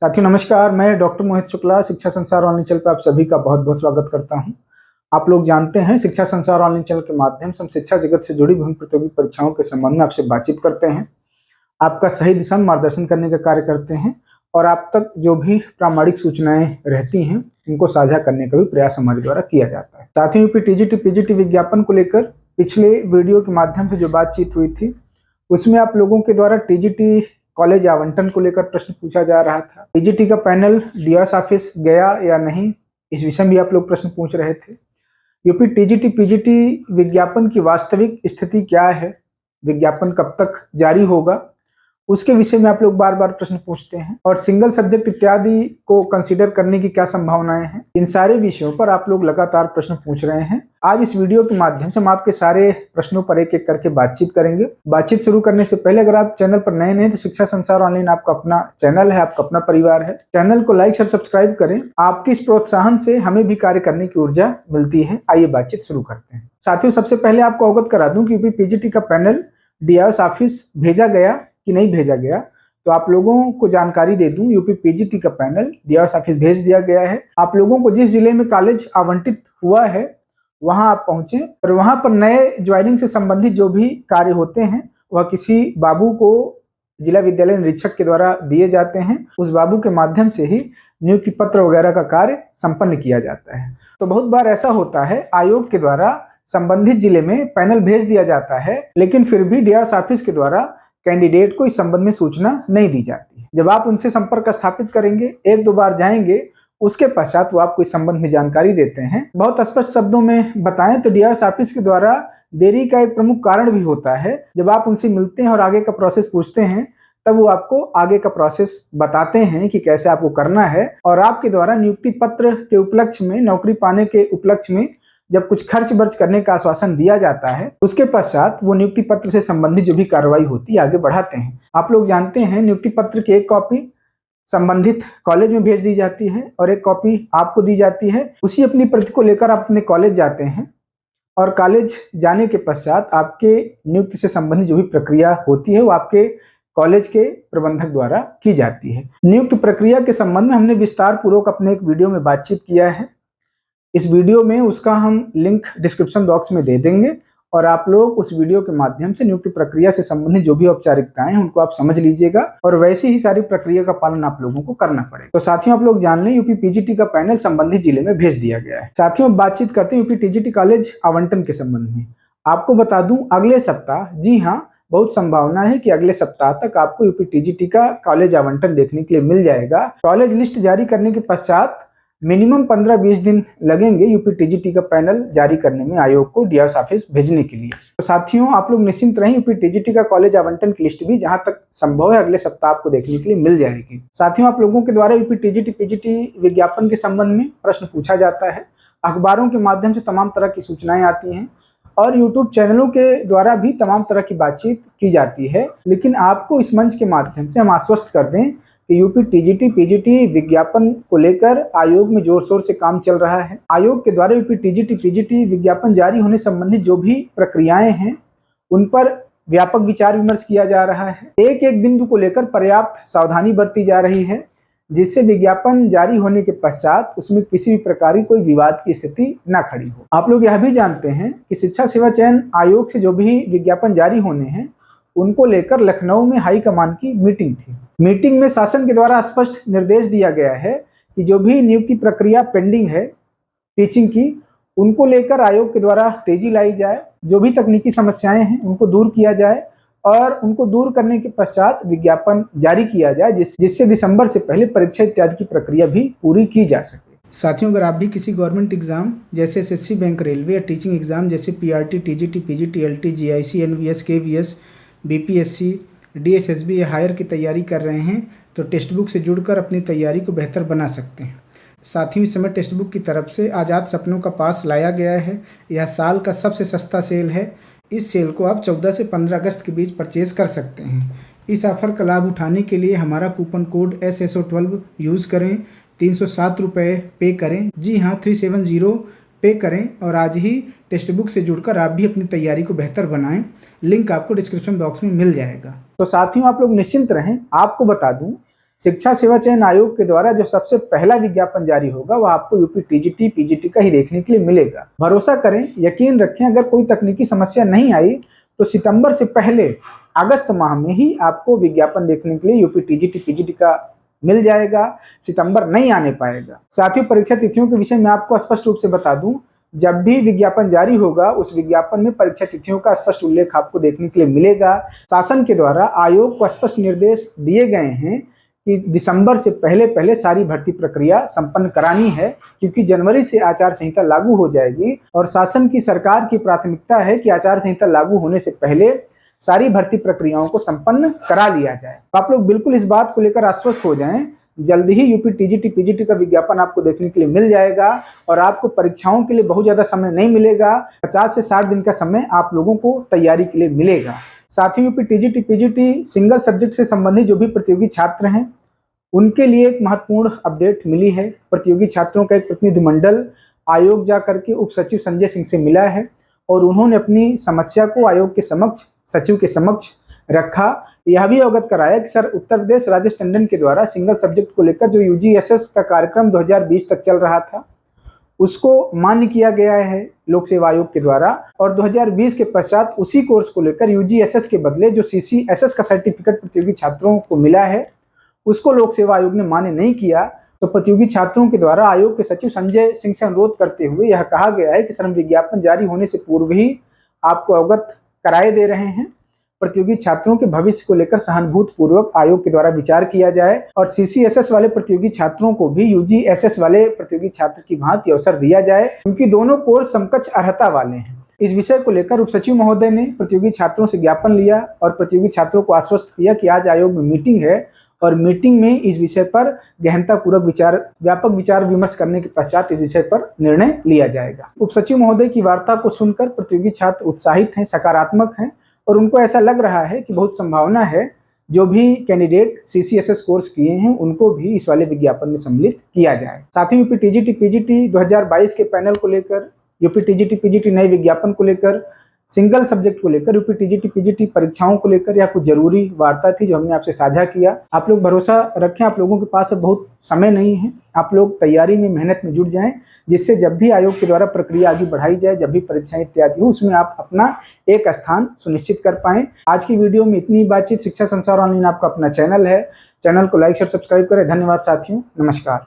साथियों नमस्कार, मैं डॉक्टर मोहित शुक्ला शिक्षा संसार ऑनलाइन चैनल पर आप सभी का बहुत बहुत स्वागत करता हूं। आप लोग जानते हैं शिक्षा संसार ऑनलाइन चैनल के माध्यम से हम शिक्षा जगत से जुड़ी विभिन्न प्रतियोगी परीक्षाओं के संबंध में आपसे बातचीत करते हैं, आपका सही दिशा में मार्गदर्शन करने का कार्य करते हैं और आप तक जो भी प्रामाणिक सूचनाएं रहती हैं उनको साझा करने का भी प्रयास हमारे द्वारा किया जाता है। साथियों यूपी टीजीटी पीजीटी विज्ञापन को लेकर पिछले वीडियो के माध्यम से जो बातचीत हुई थी उसमें आप लोगों के द्वारा टीजीटी कॉलेज आवंटन को लेकर प्रश्न पूछा जा रहा था। पीजीटी का पैनल डीओएस ऑफिस गया या नहीं, इस विषय में भी आप लोग प्रश्न पूछ रहे थे। यूपी टीजीटी पीजीटी विज्ञापन की वास्तविक स्थिति क्या है, विज्ञापन कब तक जारी होगा, उसके विषय में आप लोग बार बार प्रश्न पूछते हैं और सिंगल सब्जेक्ट इत्यादि को कंसीडर करने की क्या संभावनाएं हैं। इन सारे विषयों पर आप लोग लगातार प्रश्न पूछ रहे हैं। आज इस वीडियो के माध्यम से हम आपके सारे प्रश्नों पर एक एक करके बातचीत करेंगे। बातचीत शुरू करने से पहले अगर आप चैनल पर नए हैं तो शिक्षा संसार ऑनलाइन आपका अपना चैनल है, आपका अपना परिवार है। चैनल को लाइक और सब्सक्राइब करें। आपके इस प्रोत्साहन से हमें भी कार्य करने की ऊर्जा मिलती है। आइए बातचीत शुरू करते हैं। साथियों सबसे पहले आपको अवगत करा दूं कि यूपी पीजीटी का पैनल डीओएस ऑफिस भेजा गया कि नहीं भेजा गया, तो आप लोगों को जानकारी दे दूं यूपी पीजीटी का पैनल डीओएस ऑफिस भेज दिया गया है। आप लोगों को जिस जिले में कॉलेज आवंटित हुआ है वहां आप पहुंचे और वहां पर नए ज्वाइनिंग से संबंधित जो भी कार्य होते हैं वह किसी बाबू को जिला विद्यालय निरीक्षक के द्वारा दिए जाते हैं। उस बाबू के माध्यम से ही नियुक्ति पत्र वगैरह का कार्य संपन्न किया जाता है। तो बहुत बार ऐसा होता है आयोग के द्वारा संबंधित जिले में पैनल भेज दिया जाता है, लेकिन फिर भी डीओएस ऑफिस के द्वारा कैंडिडेट को इस संबंध में सूचना नहीं दी जाती। जब आप उनसे संपर्क स्थापित करेंगे, एक दो बार जाएंगे, उसके पश्चात वो आपको इस संबंध में जानकारी देते हैं। बहुत स्पष्ट शब्दों में बताएं तो डीओएस ऑफिस के द्वारा देरी का एक प्रमुख कारण भी होता है। जब आप उनसे मिलते हैं और आगे का प्रोसेस पूछते हैं तब वो आपको आगे का प्रोसेस बताते हैं कि कैसे आपको करना है और आपके द्वारा नियुक्ति पत्र के उपलक्ष्य में, नौकरी पाने के उपलक्ष्य में जब कुछ खर्च बर्च करने का आश्वासन दिया जाता है उसके पश्चात वो नियुक्ति पत्र से संबंधित जो भी कार्रवाई होती है आगे बढ़ाते हैं। आप लोग जानते हैं नियुक्ति पत्र की एक कॉपी संबंधित कॉलेज में भेज दी जाती है और एक कॉपी आपको दी जाती है। उसी अपनी प्रति को लेकर आप अपने कॉलेज जाते हैं और कॉलेज जाने के पश्चात आपके नियुक्ति से संबंधित जो भी प्रक्रिया होती है वो आपके कॉलेज के प्रबंधक द्वारा की जाती है। नियुक्ति प्रक्रिया के संबंध में हमने विस्तार पूर्वक अपने एक वीडियो में बातचीत किया है। इस वीडियो में उसका हम लिंक डिस्क्रिप्शन बॉक्स में दे देंगे और आप लोग उस वीडियो के माध्यम से नियुक्ति प्रक्रिया से संबंधित जो भी औपचारिकताएं हैं उनको आप समझ लीजिएगा और वैसी ही सारी प्रक्रिया का पालन आप लोगों को करना पड़ेगा। तो साथियों आप लोग जान लें यूपी पीजीटी का पैनल संबंधित जिले में भेज दिया गया है। साथियों बातचीत करते हैं यूपी टीजीटी कॉलेज आवंटन के संबंध में। आपको बता दूं अगले सप्ताह, जी हाँ, बहुत संभावना है कि अगले सप्ताह तक आपको यूपी टीजीटी का कॉलेज आवंटन देखने के लिए मिल जाएगा। कॉलेज लिस्ट जारी करने के पश्चात मिनिमम 15-20 दिन लगेंगे यूपी टीजीटी का पैनल जारी करने में आयोग को डीओएस ऑफिस भेजने के लिए। तो साथियों आप लोग निश्चिंत रहें, यूपी टीजीटी का कॉलेज आवंटन की लिस्ट भी जहां तक संभव है अगले सप्ताह आपको देखने के लिए मिल जाएगी। साथियों आप लोगों के द्वारा यूपी टीजीटी पीजीटी विज्ञापन के संबंध में प्रश्न पूछा जाता है। अखबारों के माध्यम से तमाम तरह की सूचनाएं आती हैं और यूट्यूब चैनलों के द्वारा भी तमाम तरह की बातचीत की जाती है, लेकिन आपको इस मंच के माध्यम से हम आश्वस्त कर दें कि यूपी टीजीटी पीजीटी विज्ञापन को लेकर आयोग में जोर शोर से काम चल रहा है। आयोग के द्वारा यूपी टीजीटी पीजीटी विज्ञापन जारी होने संबंधित जो भी प्रक्रियाएं हैं उन पर व्यापक विचार विमर्श किया जा रहा है। एक एक बिंदु को लेकर पर्याप्त सावधानी बरती जा रही है जिससे विज्ञापन जारी होने के पश्चात उसमें किसी भी प्रकार की कोई विवाद की स्थिति न खड़ी हो। आप लोग यह भी जानते हैं कि शिक्षा सेवा चयन आयोग से जो भी विज्ञापन जारी होने हैं उनको लेकर लखनऊ में हाईकमान की मीटिंग थी। मीटिंग में शासन के द्वारा स्पष्ट निर्देश दिया गया है कि जो भी नियुक्ति प्रक्रिया पेंडिंग है टीचिंग की उनको लेकर आयोग के द्वारा तेजी लाई जाए, जो भी तकनीकी समस्याएं हैं उनको दूर किया जाए और उनको दूर करने के पश्चात विज्ञापन जारी किया जाए जिससे दिसंबर से पहले परीक्षा इत्यादि की प्रक्रिया भी पूरी की जा सके। साथियों अगर आप भी किसी गवर्नमेंट एग्जाम जैसे एसएससी, बैंक, रेलवे या टीचिंग एग्जाम जैसे PRT, TGT, PGT, LT, GIC, NVS, KVS, BPSC, DSSB या हायर की तैयारी कर रहे हैं तो टेक्स्ट बुक से जुड़कर अपनी तैयारी को बेहतर बना सकते हैं। साथियों इस समय टेक्स्ट बुक की तरफ से आज़ाद सपनों का पास लाया गया है। यह साल का सबसे सस्ता सेल है। इस सेल को आप 14 से 15 अगस्त के बीच परचेज कर सकते हैं। इस ऑफर का लाभ उठाने के लिए हमारा कूपन कोड SSO12 यूज़ करें, 307 रुपये पे करें, जी हाँ 370 पे करें और आज ही टेक्स्ट बुक से जुड़कर आप भी अपनी तैयारी को बेहतर बनाएं। लिंक आपको डिस्क्रिप्शन बॉक्स में मिल जाएगा। तो साथियों आप लोग निश्चिंत रहें। आपको बता दूं शिक्षा सेवा चयन आयोग के द्वारा जो सबसे पहला विज्ञापन जारी होगा वह आपको यूपी टीजीटी पीजीटी का ही देखने के लिए मिलेगा। भरोसा करें, यकीन रखें, अगर कोई तकनीकी समस्या नहीं आई तो सितंबर से पहले अगस्त माह में ही आपको विज्ञापन देखने के लिए यूपी टीजीटी पीजीटी का मिल जाएगा। सितंबर नहीं आने पाएगा। साथियों, परीक्षा तिथियों के विषय में आपको स्पष्ट रूप से बता दूं, जब भी विज्ञापन जारी होगा उस विज्ञापन में परीक्षा तिथियों का स्पष्ट उल्लेख आपको देखने के लिए मिलेगा। शासन के द्वारा आयोग को स्पष्ट निर्देश दिए गए हैं कि दिसंबर से पहले सारी भर्ती प्रक्रिया संपन्न करानी है, क्योंकि जनवरी से आचार संहिता लागू हो जाएगी और शासन की सरकार की प्राथमिकता है कि आचार संहिता लागू होने से पहले सारी भर्ती प्रक्रियाओं को संपन्न करा लिया जाए। आप लोग बिल्कुल इस बात को लेकर आश्वस्त हो जाएं, जल्द ही यूपी टीजीटी पीजीटी का विज्ञापन आपको देखने के लिए मिल जाएगा और आपको परीक्षाओं के लिए बहुत ज़्यादा समय नहीं मिलेगा। 50 से 60 दिन का समय आप लोगों को तैयारी के लिए मिलेगा। साथ ही UP TGT PGT single subject से संबंधित जो भी प्रतियोगी छात्र हैं उनके लिए एक महत्वपूर्ण अपडेट मिली है। प्रतियोगी छात्रों का एक प्रतिनिधिमंडल आयोग जा करके उप सचिव संजय सिंह से मिला है और उन्होंने अपनी समस्या को आयोग के समक्ष, सचिव के समक्ष रखा। यह भी अवगत कराया कि सर, उत्तर प्रदेश राजेश टंडन के द्वारा सिंगल सब्जेक्ट को लेकर जो यूजीएसएस का कार्यक्रम 2020 तक चल रहा था उसको मान्य किया गया है लोक सेवा आयोग के द्वारा और 2020 के पश्चात उसी कोर्स को लेकर यूजीएसएस के बदले जो सीसीएसएस का सर्टिफिकेट प्रतियोगी छात्रों को मिला है उसको लोक सेवा आयोग ने मान्य नहीं किया। तो प्रतियोगी छात्रों के द्वारा आयोग के सचिव संजय सिंह से अनुरोध करते हुए यह कहा गया है कि सर, हम विज्ञापन जारी होने से पूर्व ही आपको अवगत कराए दे रहे हैं। प्रतियोगी छात्रों के भविष्य को लेकर सहानुभूति पूर्वक आयोग के द्वारा विचार किया जाए और सीसीएसएस वाले प्रतियोगी छात्रों को भी यूजीएसएस वाले प्रतियोगी छात्र की भांति अवसर दिया जाए, क्योंकि दोनों कोर्स समकक्ष अर्हता वाले हैं। इस विषय को लेकर उप सचिव महोदय ने प्रतियोगी छात्रों से ज्ञापन लिया और प्रतियोगी छात्रों को आश्वस्त किया कि आज आयोग में मीटिंग है और मीटिंग में इस विषय पर गहनतापूर्वक व्यापक विचार विमर्श करने के पश्चात इस विषय पर निर्णय लिया जाएगा। उप सचिव महोदय की वार्ता को सुनकर प्रतियोगी छात्र उत्साहित हैं, सकारात्मक हैं और उनको ऐसा लग रहा है कि बहुत संभावना है जो भी कैंडिडेट सीसीएसएस कोर्स किए हैं उनको भी इस वाले विज्ञापन में सम्मिलित किया जाए। साथ ही यूपी टीजीटी पीजीटी 2022 के पैनल को लेकर, यूपी टीजीटी पीजीटी नए विज्ञापन को लेकर, सिंगल सब्जेक्ट को लेकर, यूपी टीजीटी पीजीटी परीक्षाओं को लेकर यह कुछ जरूरी वार्ता थी जो हमने आपसे साझा किया। आप लोग भरोसा रखें, आप लोगों के पास अब बहुत समय नहीं है। आप लोग तैयारी में, मेहनत में जुट जाएं, जिससे जब भी आयोग के द्वारा प्रक्रिया आगे बढ़ाई जाए, जब भी परीक्षाएं इत्यादि हो, उसमें आप अपना एक स्थान सुनिश्चित कर पाएं। आज की वीडियो में इतनी बातचीत। शिक्षा संसार ऑनलाइन आपका अपना चैनल है। चैनल को लाइक शेयर सब्सक्राइब करें। धन्यवाद साथियों, नमस्कार।